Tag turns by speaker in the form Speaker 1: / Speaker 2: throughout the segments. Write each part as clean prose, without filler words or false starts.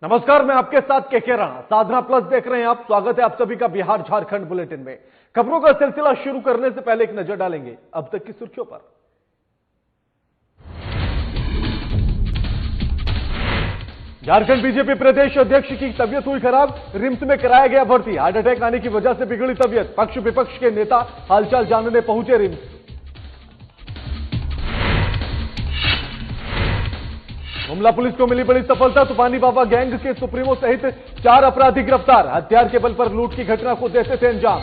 Speaker 1: नमस्कार, मैं आपके साथ केके राणा। साधना प्लस देख रहे हैं आप। स्वागत है आप सभी का बिहार झारखंड बुलेटिन में। खबरों का सिलसिला शुरू करने से पहले एक नजर डालेंगे अब तक की सुर्खियों पर। झारखंड बीजेपी प्रदेश अध्यक्ष की तबीयत हुई खराब, रिम्स में कराया गया भर्ती। हार्ट अटैक आने की वजह से बिगड़ी तबीयत। पक्ष विपक्ष के नेता हालचाल जानने पहुंचे रिम्स। गुमला पुलिस को मिली बड़ी सफलता। तूफानी बाबा गैंग के सुप्रीमो सहित 4 अपराधी गिरफ्तार। हथियार के बल पर लूट की घटना को देते थे अंजाम।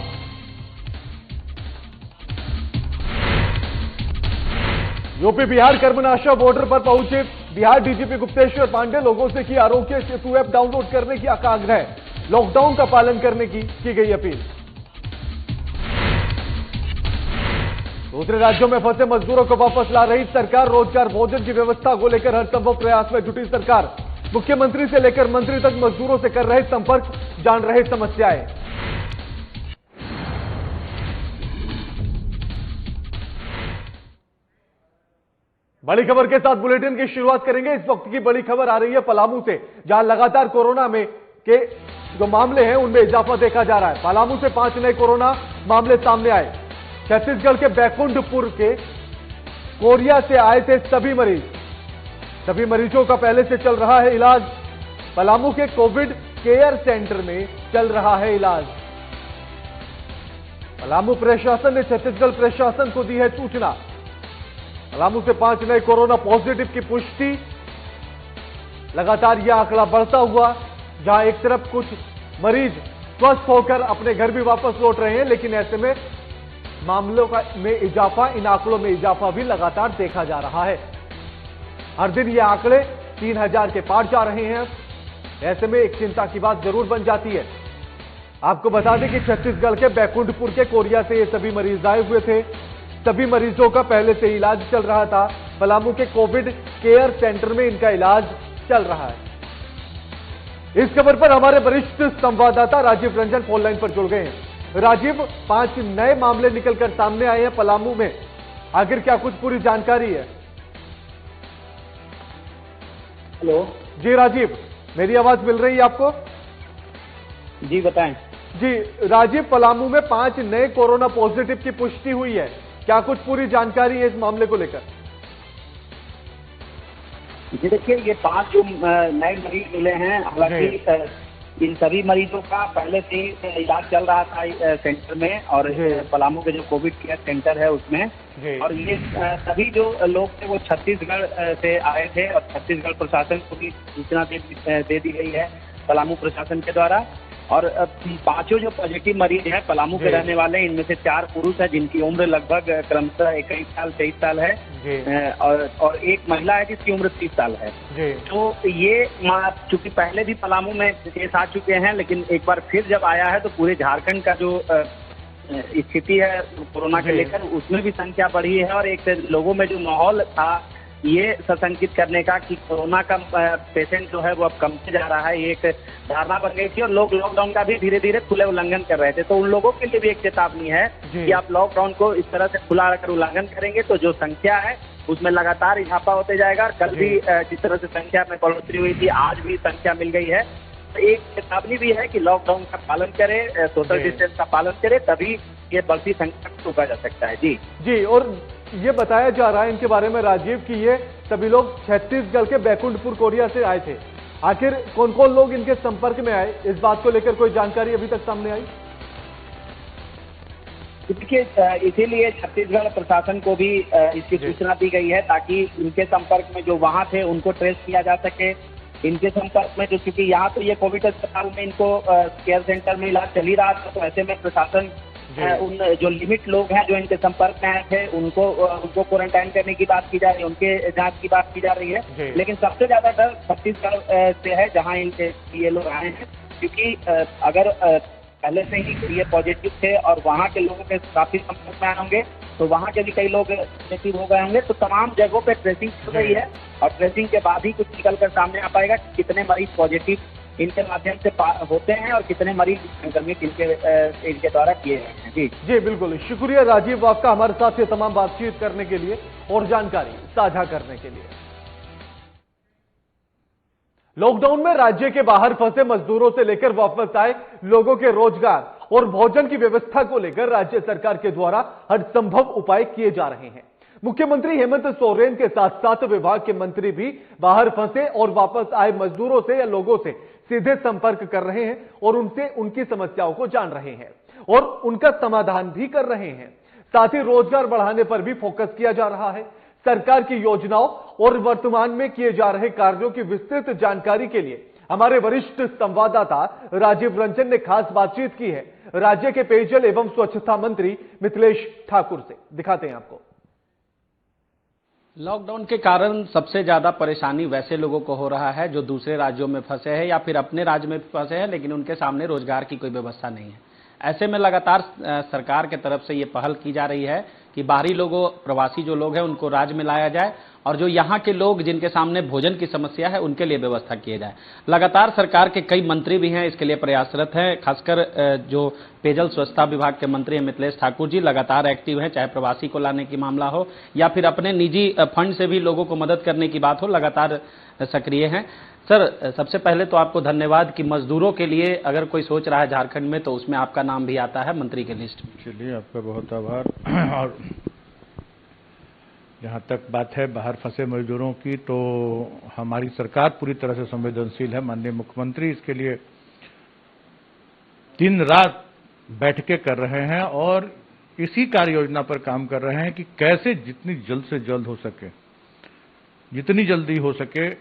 Speaker 1: यूपी बिहार कर्मनाशा बॉर्डर पर पहुंचे बिहार डीजीपी गुप्तेश्वर पांडे। लोगों से की आरोग्य सेतु ऐप डाउनलोड करने की आग्रह। लॉकडाउन का पालन करने की गई अपील। दूसरे राज्यों में फंसे मजदूरों को वापस ला रही सरकार। रोजगार भोजन की व्यवस्था को लेकर हर संभव प्रयास में जुटी सरकार। मुख्यमंत्री से लेकर मंत्री तक मजदूरों से कर रहे संपर्क, जान रहे समस्याएं। बड़ी खबर के साथ बुलेटिन की शुरुआत करेंगे। इस वक्त की बड़ी खबर आ रही है पलामू से, जहां लगातार कोरोना में के जो मामले हैं उनमें इजाफा देखा जा रहा है। पलामू से 5 नए कोरोना मामले सामने आए। छत्तीसगढ़ के बैकुंठपुर के कोरिया से आए थे सभी मरीज। सभी मरीजों का पहले से चल रहा है इलाज। पलामू के कोविड केयर सेंटर में चल रहा है इलाज। पलामू प्रशासन ने छत्तीसगढ़ प्रशासन को दी है सूचना। पलामू से 5 नए कोरोना पॉजिटिव की पुष्टि। लगातार यह आंकड़ा बढ़ता हुआ, जहां एक तरफ कुछ मरीज स्वस्थ होकर अपने घर भी वापस लौट रहे हैं, लेकिन ऐसे में मामलों में इजाफा, इन आंकड़ों में इजाफा भी लगातार देखा जा रहा है। हर दिन ये आंकड़े 3000 के पार जा रहे हैं। ऐसे में एक चिंता की बात जरूर बन जाती है। आपको बता दें कि छत्तीसगढ़ के बैकुंठपुर के कोरिया से ये सभी मरीज आए हुए थे। सभी मरीजों का पहले से इलाज चल रहा था। पलामू के कोविड केयर सेंटर में इनका इलाज चल रहा है। इस खबर पर हमारे वरिष्ठ संवाददाता राजीव रंजन फोन लाइन पर जुड़ गए हैं। राजीव, 5 नए मामले निकलकर सामने आए हैं पलामू में, आखिर क्या कुछ पूरी जानकारी है?
Speaker 2: हेलो
Speaker 1: जी राजीव, मेरी आवाज मिल रही है आपको?
Speaker 2: जी बताएं।
Speaker 1: जी राजीव, पलामू में 5 नए कोरोना पॉजिटिव की पुष्टि हुई है, क्या कुछ पूरी जानकारी है इस मामले को लेकर?
Speaker 2: जी देखिए, ये 5 जो नए मरीज मिले हैं, हालांकि इन सभी मरीजों का पहले से ही इलाज चल रहा था सेंटर में, और पलामू के जो कोविड केयर सेंटर है उसमें। और ये सभी जो लोग थे वो छत्तीसगढ़ से आए थे, और छत्तीसगढ़ प्रशासन को भी सूचना दे दी गई है पलामू प्रशासन के द्वारा। और 5 जो पॉजिटिव मरीज हैं पलामू के रहने वाले, इनमें से 4 पुरुष हैं जिनकी उम्र लगभग क्रमशः 21 साल 23 साल है, और एक महिला है जिसकी उम्र 30 साल है। तो ये चूंकि पहले भी पलामू में केस आ चुके हैं, लेकिन एक बार फिर जब आया है तो पूरे झारखंड का जो स्थिति है कोरोना के लेकर, उसमें भी संख्या बढ़ी है। और एक लोगों में जो माहौल था ये सशंकित करने का कि कोरोना का पेशेंट जो है वो अब कमते जा रहा है, ये एक धारणा बन गई थी, और लोग लॉकडाउन का भी धीरे धीरे खुले उल्लंघन कर रहे थे। तो उन लोगों के लिए भी एक चेतावनी है कि आप लॉकडाउन को इस तरह से खुला रखकर उल्लंघन करेंगे तो जो संख्या है उसमें लगातार इजाफा होते जाएगा। और कल भी जिस तरह से संख्या में बढ़ोतरी हुई थी, आज भी संख्या मिल गई है। तो एक चेतावनी भी है कि लॉकडाउन का पालन करें, सोशल डिस्टेंस का पालन करें, तभी ये बढ़ती संख्या को रोका जा सकता है। जी,
Speaker 1: और ये बताया जा रहा है इनके बारे में राजीव कि ये सभी लोग छत्तीसगढ़ के बैकुंठपुर कोरिया से आए थे। आखिर कौन कौन लोग इनके संपर्क में आए, इस बात को लेकर कोई जानकारी अभी तक सामने आई?
Speaker 2: देखिए, इसीलिए छत्तीसगढ़ प्रशासन को भी इसकी सूचना दी गई है, ताकि इनके संपर्क में जो वहां थे उनको ट्रेस किया जा सके। इनके संपर्क में जो, क्योंकि यहाँ तो ये कोविड अस्पताल में इनको केयर सेंटर में इलाज चल ही रहा था, तो ऐसे में प्रशासन उन जो लिमिट लोग हैं जो इनके संपर्क में आए थे उनको क्वारंटाइन करने की बात की जा रही है, उनके जांच की बात की जा रही है। लेकिन सबसे ज्यादा डर छत्तीसगढ़ से है, जहां ये लोग आए हैं, क्योंकि अगर पहले से ही ये पॉजिटिव थे और वहाँ के लोगों के काफी संपर्क में आए होंगे, तो वहाँ के भी कई लोग नेगेटिव हो गए होंगे। तो तमाम जगहों पे ट्रेसिंग चल रही है, और ट्रेसिंग के बाद ही कुछ निकल कर सामने आ पाएगा कि कितने मरीज पॉजिटिव इनके माध्यम से होते हैं और कितने मरीज संक्रमित इनके द्वारा किए गए हैं। जी
Speaker 1: बिल्कुल, शुक्रिया राजीव आपका हमारे साथ ये तमाम बातचीत करने के लिए और जानकारी साझा करने के लिए। लॉकडाउन में राज्य के बाहर फंसे मजदूरों से लेकर वापस आए लोगों के रोजगार और भोजन की व्यवस्था को लेकर राज्य सरकार के द्वारा हर संभव उपाय किए जा रहे हैं। मुख्यमंत्री हेमंत सोरेन के साथ साथ विभाग के मंत्री भी बाहर फंसे और वापस आए मजदूरों से या लोगों से सीधे संपर्क कर रहे हैं और उनसे उनकी समस्याओं को जान रहे हैं और उनका समाधान भी कर रहे हैं। साथ ही रोजगार बढ़ाने पर भी फोकस किया जा रहा है। सरकार की योजनाओं और वर्तमान में किए जा रहे कार्यों की विस्तृत जानकारी के लिए हमारे वरिष्ठ संवाददाता राजीव रंजन ने खास बातचीत की है राज्य के पेयजल एवं स्वच्छता मंत्री मिथिलेश ठाकुर से। दिखाते हैं आपको।
Speaker 3: लॉकडाउन के कारण सबसे ज्यादा परेशानी वैसे लोगों को हो रहा है जो दूसरे राज्यों में फंसे हैं या फिर अपने राज्य में फंसे हैं लेकिन उनके सामने रोजगार की कोई व्यवस्था नहीं है। ऐसे में लगातार सरकार के तरफ से ये पहल की जा रही है कि बाहरी लोगों, प्रवासी जो लोग हैं उनको राज्य में लाया जाए और जो यहाँ के लोग जिनके सामने भोजन की समस्या है उनके लिए व्यवस्था किए जाए। लगातार सरकार के कई मंत्री भी हैं इसके लिए प्रयासरत हैं। खासकर जो पेयजल स्वच्छता विभाग के मंत्री हैं मिथिलेश ठाकुर जी लगातार एक्टिव हैं, चाहे प्रवासी को लाने की मामला हो या फिर अपने निजी फंड से भी लोगों को मदद करने की बात हो, लगातार सक्रिय हैं। सर, सबसे पहले तो आपको धन्यवाद कि मजदूरों के लिए अगर कोई सोच रहा है झारखंड में तो उसमें आपका नाम भी आता है मंत्री के लिस्ट में।
Speaker 4: चलिए, आपका बहुत आभार। और जहाँ तक बात है बाहर फंसे मजदूरों की, तो हमारी सरकार पूरी तरह से संवेदनशील है। माननीय मुख्यमंत्री इसके लिए दिन रात बैठकें कर रहे हैं और इसी कार्य योजना पर काम कर रहे हैं कि कैसे जितनी जल्द से जल्द हो सके, जितनी जल्दी हो सके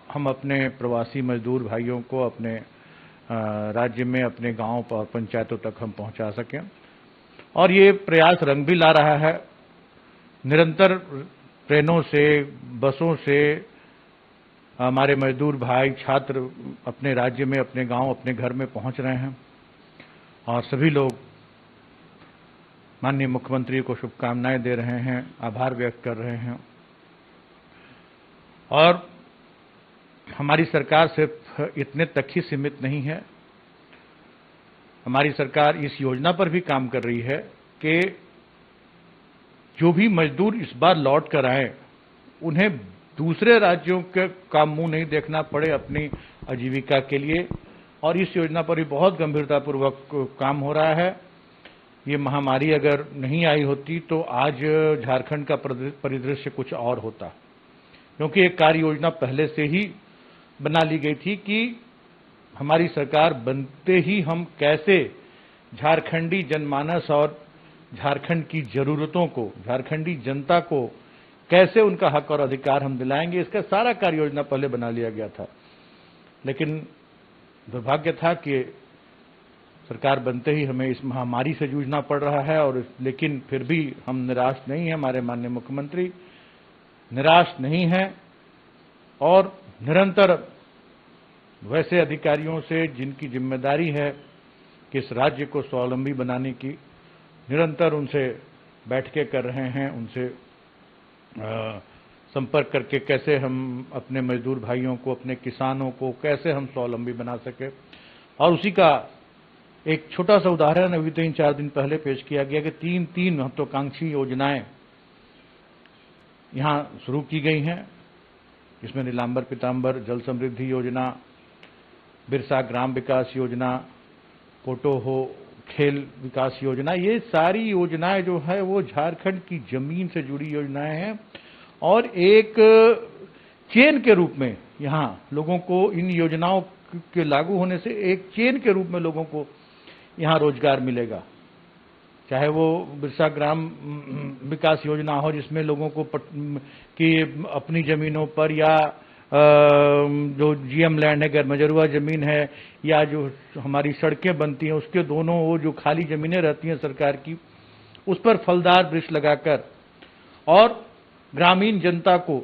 Speaker 4: हम अपने प्रवासी मजदूर भाइयों को अपने राज्य में, अपने गांव और पंचायतों तक हम पहुंचा सकें। और ये प्रयास रंग भी ला रहा है। निरंतर ट्रेनों से, बसों से हमारे मजदूर भाई, छात्र अपने राज्य में, अपने गांव, अपने घर में पहुंच रहे हैं और सभी लोग माननीय मुख्यमंत्री को शुभकामनाएं दे रहे हैं, आभार व्यक्त कर रहे हैं। और हमारी सरकार सिर्फ इतने तक ही सीमित नहीं है। हमारी सरकार इस योजना पर भी काम कर रही है कि जो भी मजदूर इस बार लौट कर आए उन्हें दूसरे राज्यों का मुंह नहीं देखना पड़े अपनी आजीविका के लिए। और इस योजना पर भी बहुत गंभीरतापूर्वक काम हो रहा है। ये महामारी अगर नहीं आई होती तो आज झारखंड का परिदृश्य कुछ और होता, क्योंकि एक कार्य योजना पहले से ही बना ली गई थी कि हमारी सरकार बनते ही हम कैसे झारखंडी जनमानस और झारखंड की जरूरतों को, झारखंडी जनता को कैसे उनका हक और अधिकार हम दिलाएंगे, इसका सारा कार्य योजना पहले बना लिया गया था। लेकिन दुर्भाग्य था कि सरकार बनते ही हमें इस महामारी से जूझना पड़ रहा है। और लेकिन फिर भी हम निराश नहीं हैं। हमारे माननीय मुख्यमंत्री निराश नहीं हैं और निरंतर वैसे अधिकारियों से जिनकी जिम्मेदारी है कि इस राज्य को स्वावलंबी बनाने की, निरंतर उनसे बैठकें कर रहे हैं, उनसे संपर्क करके कैसे हम अपने मजदूर भाइयों को, अपने किसानों को कैसे हम स्वावलंबी बना सके। और उसी का एक छोटा सा उदाहरण अभी 3-4 दिन पहले पेश किया गया कि 3 महत्वाकांक्षी योजनाएं यहाँ शुरू की गई हैं। इसमें नीलांबर पीतांबर जल समृद्धि योजना, बिरसा ग्राम विकास योजना, पोटोहो खेल विकास योजना, ये सारी योजनाएं जो है वो झारखंड की जमीन से जुड़ी योजनाएं हैं और एक चेन के रूप में यहाँ लोगों को, इन योजनाओं के लागू होने से एक चेन के रूप में लोगों को यहाँ रोजगार मिलेगा। चाहे वो बिरसा ग्राम विकास योजना हो जिसमें लोगों को कि अपनी जमीनों पर या जो जीएम लैंड है, गैरमजरूआ जमीन है, या जो हमारी सड़कें बनती हैं उसके दोनों वो जो खाली जमीनें रहती हैं सरकार की, उस पर फलदार वृक्ष लगाकर और ग्रामीण जनता को,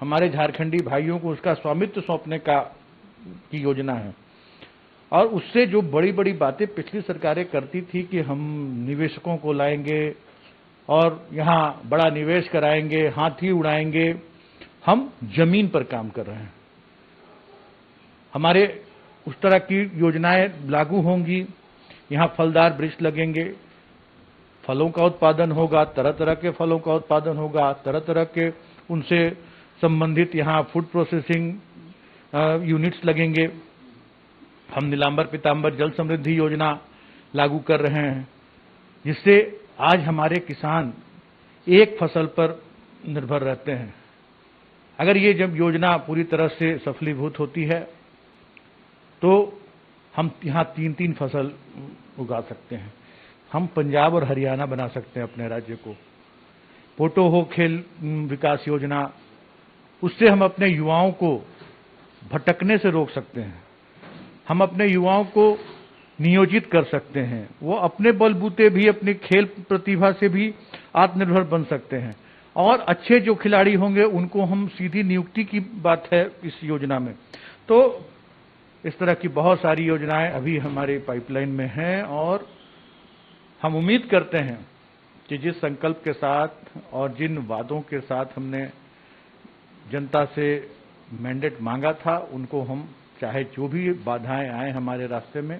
Speaker 4: हमारे झारखंडी भाइयों को उसका स्वामित्व सौंपने की योजना है। और उससे जो बड़ी बड़ी बातें पिछली सरकारें करती थी कि हम निवेशकों को लाएंगे और यहाँ बड़ा निवेश कराएंगे, हाथी उड़ाएंगे, हम जमीन पर काम कर रहे हैं। हमारे उस तरह की योजनाएं लागू होंगी, यहाँ फलदार वृक्ष लगेंगे, फलों का उत्पादन होगा, तरह तरह के फलों का उत्पादन होगा, तरह तरह के उनसे संबंधित यहाँ फूड प्रोसेसिंग यूनिट्स लगेंगे। हम नीलांबर पीतांबर जल समृद्धि योजना लागू कर रहे हैं, जिससे आज हमारे किसान एक फसल पर निर्भर रहते हैं। अगर ये जब योजना पूरी तरह से सफलीभूत होती है तो हम यहाँ 3-3 फसल उगा सकते हैं। हम पंजाब और हरियाणा बना सकते हैं अपने राज्य को। पोटो हो खेल विकास योजना, उससे हम अपने युवाओं को भटकने से रोक सकते हैं। हम अपने युवाओं को नियोजित कर सकते हैं, वो अपने बलबूते भी अपनी खेल प्रतिभा से भी आत्मनिर्भर बन सकते हैं। और अच्छे जो खिलाड़ी होंगे उनको हम सीधी नियुक्ति की बात है इस योजना में। तो इस तरह की बहुत सारी योजनाएं अभी हमारी पाइपलाइन में हैं और हम उम्मीद करते हैं कि जिस संकल्प के साथ और जिन वादों के साथ हमने जनता से मैंडेट मांगा था, उनको हम चाहे जो भी बाधाएं आए हमारे रास्ते में,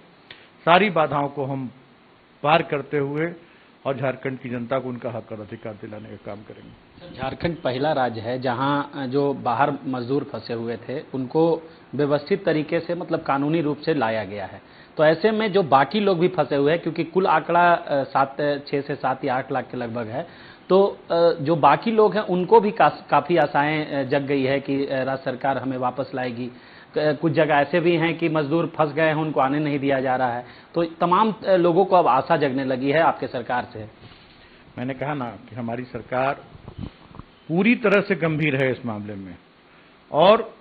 Speaker 4: सारी बाधाओं को हम पार करते हुए और झारखंड की जनता को उनका हक और अधिकार दिलाने का काम करेंगे।
Speaker 3: झारखंड पहला राज्य है जहां जो बाहर मजदूर फंसे हुए थे उनको व्यवस्थित तरीके से मतलब कानूनी रूप से लाया गया है। तो ऐसे में जो बाकी लोग भी फंसे हुए हैं, क्योंकि कुल आंकड़ा 6 से 7 या 8 लाख के लगभग है, तो जो बाकी लोग हैं उनको भी काफी आशाएं जग गई है कि राज्य सरकार हमें वापस लाएगी। कुछ जगह ऐसे भी हैं कि मजदूर फंस गए हैं, उनको आने नहीं दिया जा रहा है। तो तमाम लोगों को अब आशा जगने लगी है आपके सरकार से।
Speaker 4: मैंने कहा ना कि हमारी सरकार पूरी तरह से गंभीर है इस मामले में, और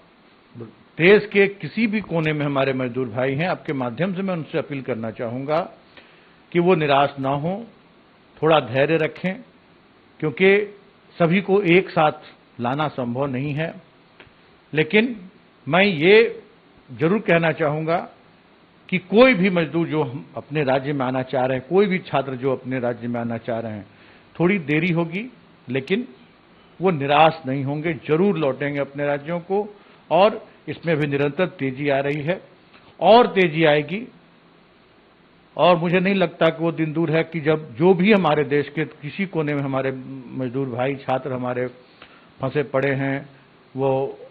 Speaker 4: देश के किसी भी कोने में हमारे मजदूर भाई हैं, आपके माध्यम से मैं उनसे अपील करना चाहूंगा कि वो निराश ना हो, थोड़ा धैर्य रखें, क्योंकि सभी को एक साथ लाना संभव नहीं है। लेकिन मैं ये जरूर कहना चाहूंगा कि कोई भी मजदूर जो अपने राज्य में आना चाह रहे हैं, कोई भी छात्र जो अपने राज्य में आना चाह रहे हैं, थोड़ी देरी होगी लेकिन वो निराश नहीं होंगे, जरूर लौटेंगे अपने राज्यों को। और इसमें भी निरंतर तेजी आ रही है और तेजी आएगी, और मुझे नहीं लगता कि वो दिन दूर है कि जब जो भी हमारे देश के किसी कोने में हमारे मजदूर भाई छात्र हमारे फंसे पड़े हैं वो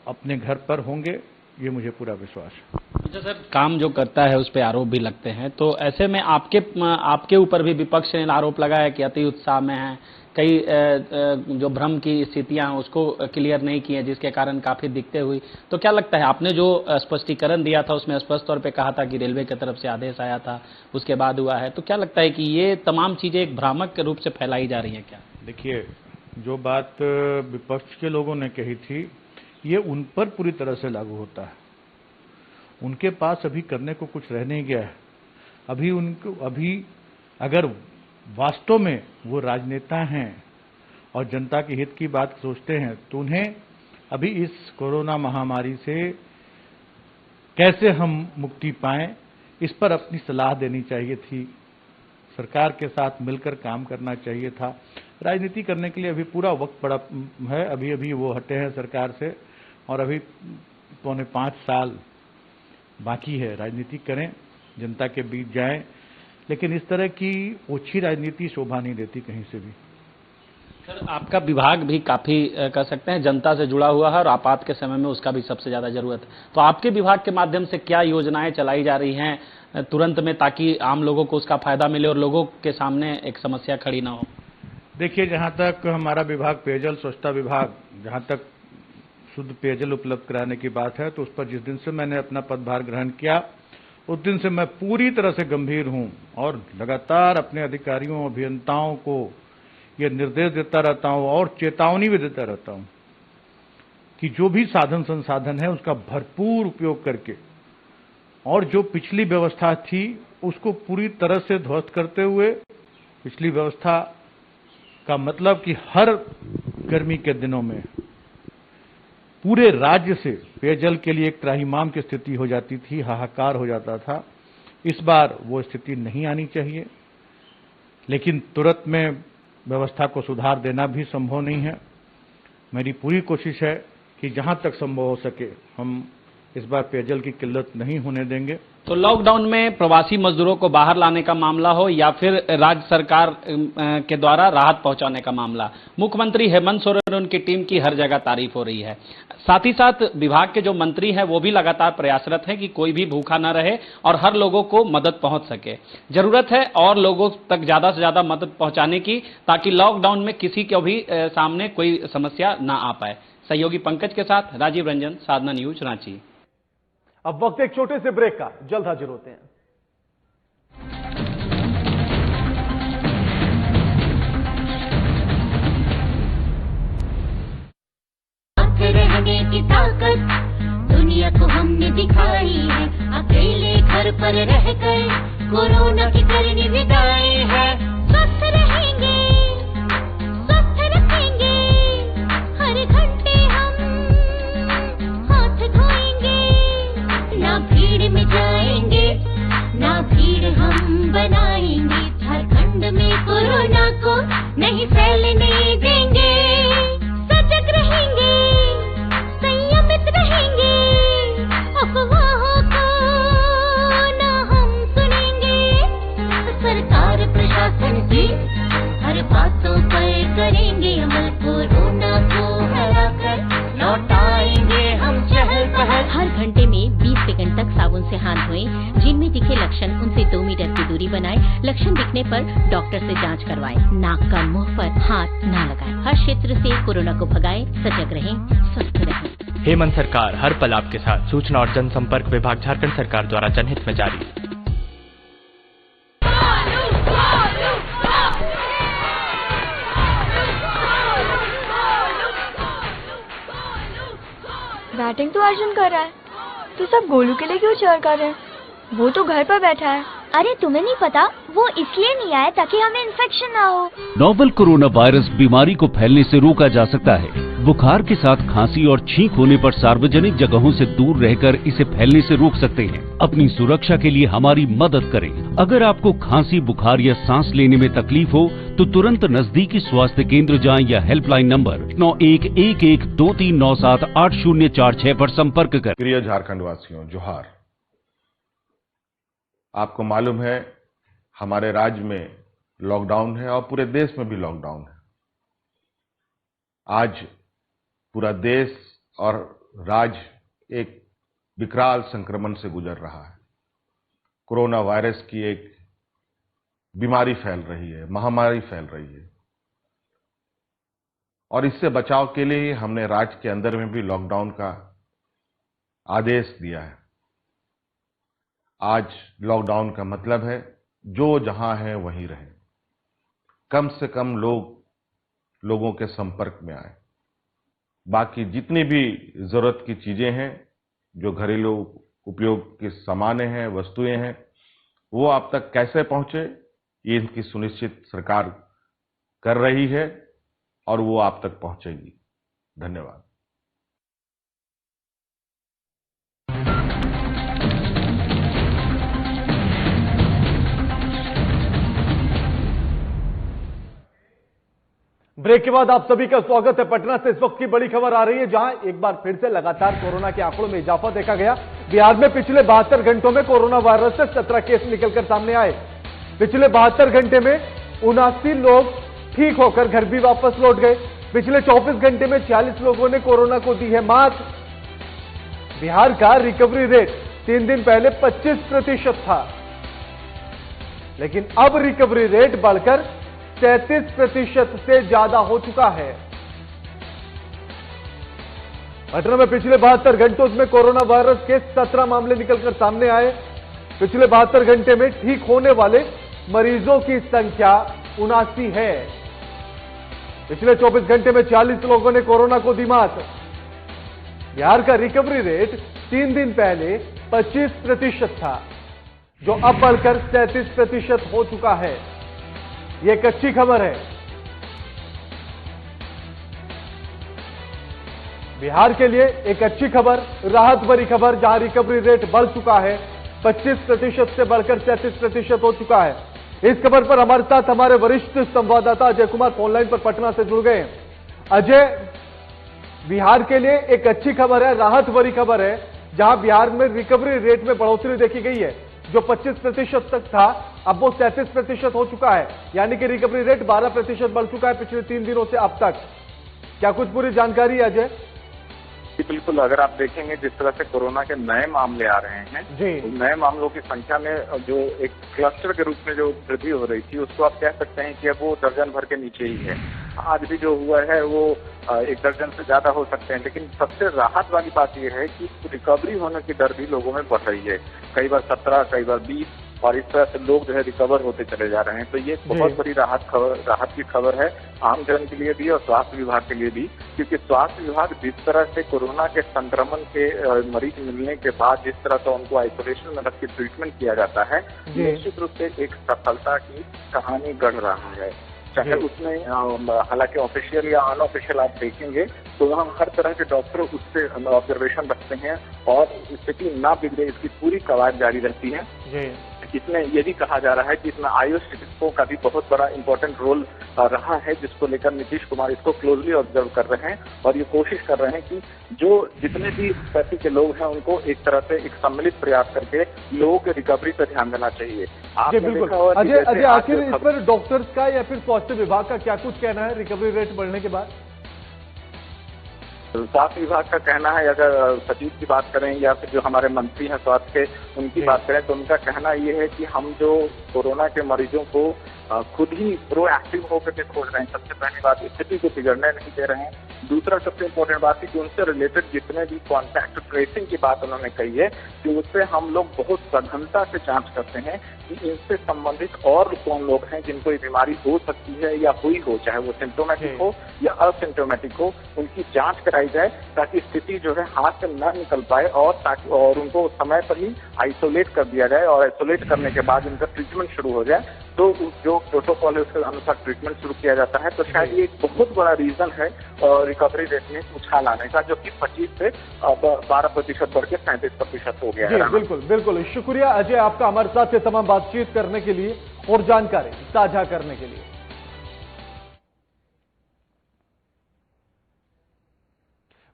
Speaker 4: अपने घर पर होंगे, ये मुझे पूरा विश्वास है।
Speaker 3: अच्छा सर, काम जो करता है उस पर आरोप भी लगते हैं, तो ऐसे में आपके ऊपर भी विपक्ष ने आरोप लगाया कि अति उत्साह में है, कई जो भ्रम की स्थितियां हैं उसको क्लियर नहीं किए, जिसके कारण काफी दिक्कतें हुई। तो क्या लगता है, आपने जो स्पष्टीकरण दिया था उसमें स्पष्ट तौर पे कहा था कि रेलवे की तरफ से आदेश आया था, उसके बाद हुआ है, तो क्या लगता है कि ये तमाम चीजें एक भ्रामक रूप से फैलाई जा रही हैं क्या?
Speaker 4: देखिए, जो बात विपक्ष के लोगों ने कही थी ये उन पर पूरी तरह से लागू होता है। उनके पास अभी करने को कुछ रह नहीं गया है। अभी अगर वास्तव में वो राजनेता हैं और जनता के हित की बात सोचते हैं तो उन्हें अभी इस कोरोना महामारी से कैसे हम मुक्ति पाएं, इस पर अपनी सलाह देनी चाहिए थी। सरकार के साथ मिलकर काम करना चाहिए था। राजनीति करने के लिए अभी पूरा वक्त पड़ा है। अभी वो हटे हैं सरकार से और अभी 4.5 साल बाकी है। राजनीति करें, जनता के बीच जाएं, लेकिन इस तरह की ओछी राजनीति शोभा नहीं देती कहीं से भी।
Speaker 3: सर, आपका विभाग भी काफी कह सकते हैं जनता से जुड़ा हुआ है और आपात के समय में उसका भी सबसे ज्यादा जरूरत है। तो आपके विभाग के माध्यम से क्या योजनाएं चलाई जा रही हैं तुरंत में, ताकि आम लोगों को उसका फायदा मिले और लोगों के सामने एक समस्या खड़ी ना हो?
Speaker 4: देखिए, जहां तक हमारा विभाग पेयजल स्वच्छता विभाग, जहां तक शुद्ध पेयजल उपलब्ध कराने की बात है, तो उस पर जिस दिन से मैंने अपना पदभार ग्रहण किया उस दिन से मैं पूरी तरह से गंभीर हूं और लगातार अपने अधिकारियों अभियंताओं को यह निर्देश देता रहता हूं और चेतावनी भी देता रहता हूं कि जो भी साधन संसाधन है उसका भरपूर उपयोग करके और जो पिछली व्यवस्था थी उसको पूरी तरह से ध्वस्त करते हुए, पिछली व्यवस्था का मतलब कि हर गर्मी के दिनों में पूरे राज्य से पेयजल के लिए एक त्राहिमाम की स्थिति हो जाती थी, हाहाकार हो जाता था। इस बार वो स्थिति नहीं आनी चाहिए, लेकिन तुरंत में व्यवस्था को सुधार देना भी संभव नहीं है। मेरी पूरी कोशिश है कि जहां तक संभव हो सके हम इस बार पेयजल की किल्लत नहीं होने देंगे।
Speaker 3: तो लॉकडाउन में प्रवासी मजदूरों को बाहर लाने का मामला हो या फिर राज्य सरकार के द्वारा राहत पहुंचाने का मामला, मुख्यमंत्री हेमंत सोरेन और उनकी टीम की हर जगह तारीफ हो रही है। साथ ही साथ विभाग के जो मंत्री हैं वो भी लगातार प्रयासरत हैं कि कोई भी भूखा न रहे और हर लोगों को मदद पहुंच सके। जरूरत है और लोगों तक ज्यादा से ज्यादा मदद पहुंचाने की, ताकि लॉकडाउन में किसी को भी सामने कोई समस्या ना आ पाए। सहयोगी पंकज के साथ राजीव रंजन, साधना न्यूज, रांची।
Speaker 1: अब वक्त एक छोटे से ब्रेक का, जल्द हाजिर होते हैं।
Speaker 5: रहने की ताकत दुनिया को हमने दिखाई है, अकेले घर पर रहकर कोरोना की करनी विदाई है। स्वस्थ रहेंगे, स्वस्थ रखेंगे, हर घंटे हम हाथ धोएंगे, ना भीड़ में जाएंगे, ना भीड़ हम बनाएंगे। झारखंड में कोरोना को नहीं फैलने देंगे, सजग रहेंगे, संयमित रहेंगे, अफवाहों को ना हम सुनेंगे। सरकार प्रशासन की हर बातों पर करेंगे अमल, कोरोना को हराकर लौटाएंगे हम चहल पहल। हर घंटे में 20 सेकंड तक साबुन से हाथ धोएं। जिनमें दिखे लक्षण उनसे 2 मीटर की दूरी बनाएं। लक्षण दिखने पर डॉक्टर से जांच करवाएं। नाक कान मुंह पर हाथ न लगाएं। हर क्षेत्र से कोरोना को भगाएं। सजग रहें, स्वस्थ रहें।
Speaker 6: हेमंत सरकार हर पल आपके साथ। सूचना और जनसंपर्क विभाग झारखंड सरकार द्वारा जनहित में जारी।
Speaker 7: बैटिंग तो अर्जुन कर रहा है, तो सब गोलू के लिए क्यों चीयर कर रहे हैं? वो तो घर पर बैठा है।
Speaker 5: अरे तुम्हें नहीं पता, वो इसलिए नहीं आया ताकि हमें इन्फेक्शन ना हो।
Speaker 8: नोवेल कोरोना वायरस बीमारी को फैलने से रोका जा सकता है। बुखार के साथ खांसी और छींक होने पर सार्वजनिक जगहों से दूर रहकर इसे फैलने से रोक सकते हैं। अपनी सुरक्षा के लिए हमारी मदद करें। अगर आपको खांसी, बुखार या सांस लेने में तकलीफ हो तो तुरंत नजदीकी स्वास्थ्य केंद्र जाएं या हेल्पलाइन नंबर 911123978046 पर संपर्क करें।
Speaker 9: प्रिय झारखंड वासियों, जोहार। आपको मालूम है हमारे राज्य में लॉकडाउन है और पूरे देश में भी लॉकडाउन है। आज पूरा देश और राज्य एक विकराल संक्रमण से गुजर रहा है। कोरोना वायरस की एक बीमारी फैल रही है, महामारी फैल रही है, और इससे बचाव के लिए हमने राज्य के अंदर में भी लॉकडाउन का आदेश दिया है। आज लॉकडाउन का मतलब है जो जहां है वहीं रहे, कम से कम लोगों के संपर्क में आए। बाकी जितनी भी जरूरत की चीजें हैं, जो घरेलू उपयोग के सामानें हैं, वस्तुएं हैं, वो आप तक कैसे पहुंचे, ये इनकी सुनिश्चित सरकार कर रही है और वो आप तक पहुंचेगी। धन्यवाद।
Speaker 1: ब्रेक के बाद आप सभी का स्वागत है। पटना से इस वक्त की बड़ी खबर आ रही है, जहां एक बार फिर से लगातार कोरोना के आंकड़ों में इजाफा देखा गया। बिहार में पिछले 72 घंटों में कोरोना वायरस से 17 केस निकलकर सामने आए। पिछले 72 घंटे में 79 लोग ठीक होकर घर भी वापस लौट गए। पिछले 24 घंटे में 46 लोगों ने कोरोना को दी है मात। बिहार का रिकवरी रेट 3 दिन पहले 25% था, लेकिन अब रिकवरी रेट बढ़कर 33% से ज्यादा हो चुका है। पटना में पिछले 72 घंटों में कोरोना वायरस के 17 मामले निकलकर सामने आए। पिछले 72 घंटे में ठीक होने वाले मरीजों की संख्या 79 है। पिछले 24 घंटे में 40 लोगों ने कोरोना को दी मात। बिहार का रिकवरी रेट 3 दिन पहले 25% था, जो अब बढ़कर 33% हो चुका है। यह एक अच्छी खबर है। बिहार के लिए एक अच्छी खबर, राहत भरी खबर, जहां रिकवरी रेट बढ़ चुका है, 25% से बढ़कर 33% हो चुका है। इस खबर पर हमारे साथ हमारे वरिष्ठ संवाददाता अजय कुमार फोनलाइन पर पटना से जुड़ गए हैं। अजय, बिहार के लिए एक अच्छी खबर है, राहत भरी खबर है, जहां बिहार में रिकवरी रेट में बढ़ोतरी देखी गई है। जो 25% तक था अब वो 37% हो चुका है, यानी कि रिकवरी रेट 12% बढ़ चुका है पिछले 3 दिनों से अब तक। क्या कुछ पूरी जानकारी है अजय?
Speaker 10: जी बिल्कुल, अगर आप देखेंगे जिस तरह से कोरोना के नए मामले आ रहे हैं, तो नए मामलों की संख्या में जो एक क्लस्टर के रूप में जो वृद्धि हो रही थी, उसको आप कह सकते हैं कि अब वो दर्जन भर के नीचे ही है। आज भी जो हुआ है वो 1 दर्जन से ज्यादा हो सकते हैं, लेकिन सबसे राहत वाली बात यह है कि रिकवरी होने की दर भी लोगों में बढ़ रही है। कई बार 17, कई बार 20, और इस तरह से लोग जो है रिकवर होते चले जा रहे हैं। तो ये बहुत बड़ी राहत की खबर है आम जन के लिए भी और स्वास्थ्य विभाग के लिए भी, क्योंकि स्वास्थ्य विभाग जिस तरह से कोरोना के संक्रमण के मरीज मिलने के बाद जिस तरह से उनको आइसोलेशन में रख के ट्रीटमेंट किया जाता है, निश्चित रूप से एक सफलता की कहानी गढ़ रहा है। चाहे उसमें हालांकि ऑफिशियल या अनऑफिशियल आप देखेंगे तो वहाँ हर तरह के डॉक्टर उससे ऑब्जर्वेशन रखते हैं और स्थिति ना बिगड़े इसकी पूरी कवायद जारी रहती है। इसमें ये भी कहा जा रहा है कि इसमें आयुष चिकित्सकों का भी बहुत बड़ा इंपॉर्टेंट रोल रहा है, जिसको लेकर नीतीश कुमार इसको क्लोजली ऑब्जर्व कर रहे हैं और ये कोशिश कर रहे हैं कि जो जितने भी पैसे के लोग हैं उनको एक तरह से एक सम्मिलित प्रयास करके लोगों के रिकवरी पर ध्यान देना चाहिए।
Speaker 1: बिल्कुल अजय, आखिर इस पर डॉक्टर्स का या फिर स्वास्थ्य विभाग का क्या कुछ कहना है रिकवरी रेट बढ़ने के बाद?
Speaker 10: स्वास्थ्य विभाग का कहना है, अगर सचिव की बात करें या फिर जो हमारे मंत्री हैं स्वास्थ्य के उनकी बात करें, तो उनका कहना ये है कि हम जो कोरोना के मरीजों को खुद ही प्रोएक्टिव होकर के खोज रहे हैं। सबसे पहली बात, स्थिति को बिगड़ने नहीं दे रहे हैं। दूसरा सबसे इम्पोर्टेंट बात है कि उनसे रिलेटेड जितने भी कॉन्टैक्ट ट्रेसिंग की बात उन्होंने कही है कि उससे हम लोग बहुत सघनता से जांच करते हैं कि इनसे संबंधित और कौन लोग हैं जिनको ये बीमारी हो सकती है या हुई हो, चाहे वो सिम्टोमेटिक हो या असिम्टोमेटिक हो, उनकी जांच कराई जाए ताकि स्थिति जो है हाथ से न निकल पाए और उनको समय पर ही आइसोलेट कर दिया जाए और आइसोलेट करने के बाद उनका ट्रीटमेंट शुरू हो जाए। तो जो प्रोटोकॉल है उसके अनुसार ट्रीटमेंट शुरू किया जाता है। तो शायद ये एक बहुत बड़ा रीजन है रिकवरी रेट में उछाल आने का, जो कि 25 से 12% बढ़ के 37% हो गया है।
Speaker 1: बिल्कुल शुक्रिया अजय आपका हमारे साथ ये तमाम बातचीत करने के लिए और जानकारी साझा करने के लिए।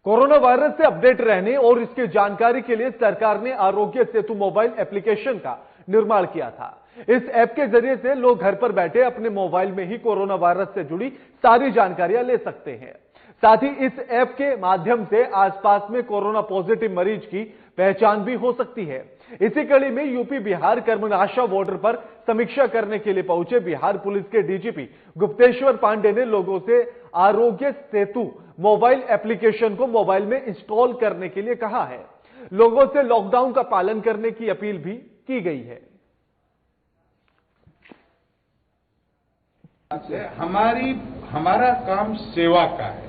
Speaker 1: कोरोना वायरस से अपडेट रहने और इसकी जानकारी के लिए सरकार ने आरोग्य सेतु मोबाइल एप्लीकेशन का निर्माण किया था। इस ऐप के जरिए से लोग घर पर बैठे अपने मोबाइल में ही कोरोना वायरस से जुड़ी सारी जानकारियां ले सकते हैं। साथ ही इस ऐप के माध्यम से आसपास में कोरोना पॉजिटिव मरीज की पहचान भी हो सकती है। इसी कड़ी में यूपी बिहार कर्मनाशा बॉर्डर पर समीक्षा करने के लिए पहुंचे बिहार पुलिस के डीजीपी गुप्तेश्वर पांडे ने लोगों से आरोग्य सेतु मोबाइल एप्लीकेशन को मोबाइल में इंस्टॉल करने के लिए कहा है। लोगों से लॉकडाउन का पालन करने की अपील भी की गई है।
Speaker 4: हमारा काम सेवा का है।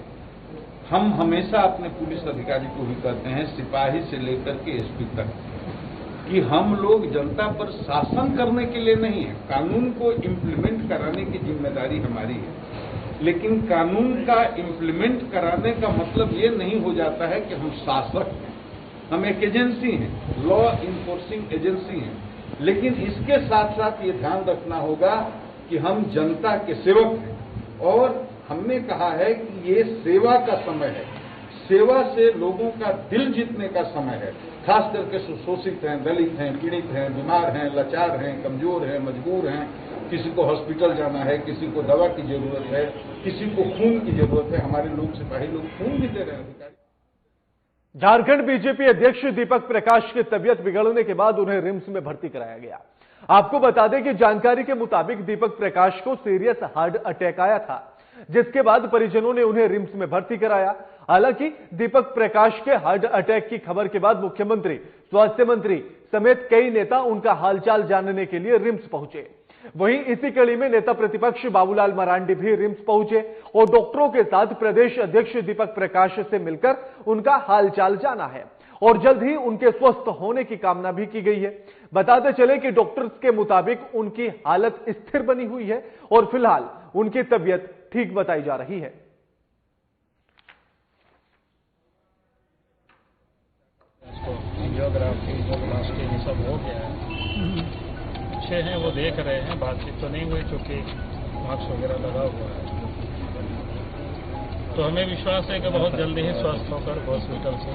Speaker 4: हम हमेशा अपने पुलिस अधिकारी को भी कहते हैं, सिपाही से लेकर के एसपी तक, कि हम लोग जनता पर शासन करने के लिए नहीं है, कानून को इम्प्लीमेंट कराने की जिम्मेदारी हमारी है। लेकिन कानून का इम्प्लीमेंट कराने का मतलब ये नहीं हो जाता है कि हम शासक हैं। हम एक एजेंसी हैं, लॉ इन्फोर्सिंग एजेंसी हैं, लेकिन इसके साथ साथ ये ध्यान रखना होगा कि हम जनता के सेवक हैं और हमने कहा है कि ये सेवा का समय है। सेवा से लोगों का दिल जीतने का समय है। खास करके शोषित हैं, दलित हैं, पीड़ित हैं, बीमार हैं, लाचार हैं, कमजोर हैं, मजबूर हैं, किसी को हॉस्पिटल जाना है, किसी को दवा की जरूरत है, किसी को खून की जरूरत है। हमारे लोग सिपाही लोग खून भी दे रहे हैं।
Speaker 1: झारखंड बीजेपी अध्यक्ष दीपक प्रकाश की तबीयत बिगड़ने के बाद उन्हें रिम्स में भर्ती कराया गया। आपको बता दें कि जानकारी के मुताबिक दीपक प्रकाश को सीरियस हार्ट अटैक आया था, जिसके बाद परिजनों ने उन्हें रिम्स में भर्ती कराया। हालांकि दीपक प्रकाश के हार्ट अटैक की खबर के बाद मुख्यमंत्री, स्वास्थ्य मंत्री समेत कई नेता उनका हालचाल जानने के लिए रिम्स पहुंचे। वहीं इसी कड़ी में नेता प्रतिपक्ष बाबूलाल मरांडी भी रिम्स पहुंचे और डॉक्टरों के साथ प्रदेश अध्यक्ष दीपक प्रकाश से मिलकर उनका हालचाल जाना है और जल्द ही उनके स्वस्थ होने की कामना भी की गई है। बताते चले कि डॉक्टर्स के मुताबिक उनकी हालत स्थिर बनी हुई है और फिलहाल उनकी तबीयत ठीक बताई जा रही है।
Speaker 11: एंजियोग्राफी, ये सब हो गया है, अच्छे हैं, वो देख रहे हैं। बातचीत तो नहीं हुई क्योंकि मास्क वगैरह लगा हुआ है। तो हमें विश्वास है कि बहुत जल्दी ही स्वस्थ होकर हॉस्पिटल से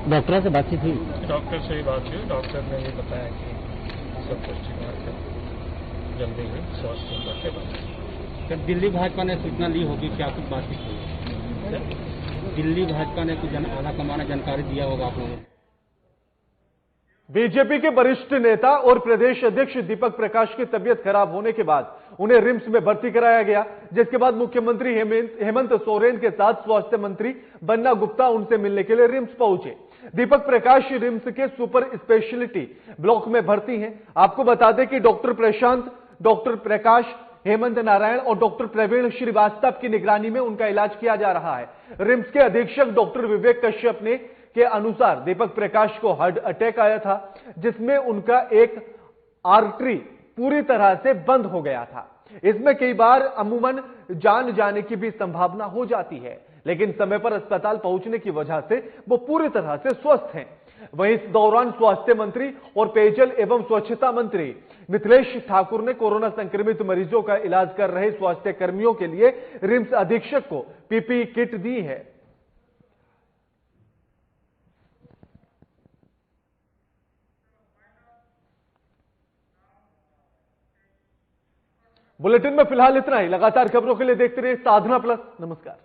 Speaker 12: डॉक्टर से बातचीत हुई?
Speaker 11: डॉक्टर से ही बात हुई। डॉक्टर ने भी बताया कि सब कुछ ठीक है, जल्दी ही स्वस्थ होकर के बात।
Speaker 12: सर, दिल्ली भाजपा ने सूचना ली होगी, क्या कुछ बातचीत हुई? दिल्ली भाजपा ने कुछ आला कमाना जानकारी दिया होगा आप लोगों को?
Speaker 1: बीजेपी के वरिष्ठ नेता और प्रदेश अध्यक्ष दीपक प्रकाश की तबीयत खराब होने के बाद उन्हें रिम्स में भर्ती कराया गया, जिसके बाद मुख्यमंत्री हेमंत सोरेन के साथ स्वास्थ्य मंत्री बन्ना गुप्ता उनसे मिलने के लिए रिम्स पहुंचे। दीपक प्रकाश रिम्स के सुपर स्पेशलिटी ब्लॉक में भर्ती हैं। आपको बता दें कि डॉक्टर प्रशांत, डॉक्टर प्रकाश, हेमंत नारायण और डॉक्टर प्रवीण श्रीवास्तव की निगरानी में उनका इलाज किया जा रहा है। रिम्स के अधीक्षक डॉक्टर विवेक कश्यप ने के अनुसार दीपक प्रकाश को हार्ट अटैक आया था, जिसमें उनका एक आर्टरी पूरी तरह से बंद हो गया था। इसमें कई बार अमूमन जान जाने की भी संभावना हो जाती है, लेकिन समय पर अस्पताल पहुंचने की वजह से वो पूरी तरह से स्वस्थ हैं। वहीं इस दौरान स्वास्थ्य मंत्री और पेयजल एवं स्वच्छता मंत्री मिथिलेश ठाकुर ने कोरोना संक्रमित मरीजों का इलाज कर रहे स्वास्थ्य कर्मियों के लिए रिम्स अधीक्षक को पीपीई किट दी है। बुलेटिन में फिलहाल इतना ही। लगातार खबरों के लिए देखते रहिए साधना प्लस। नमस्कार।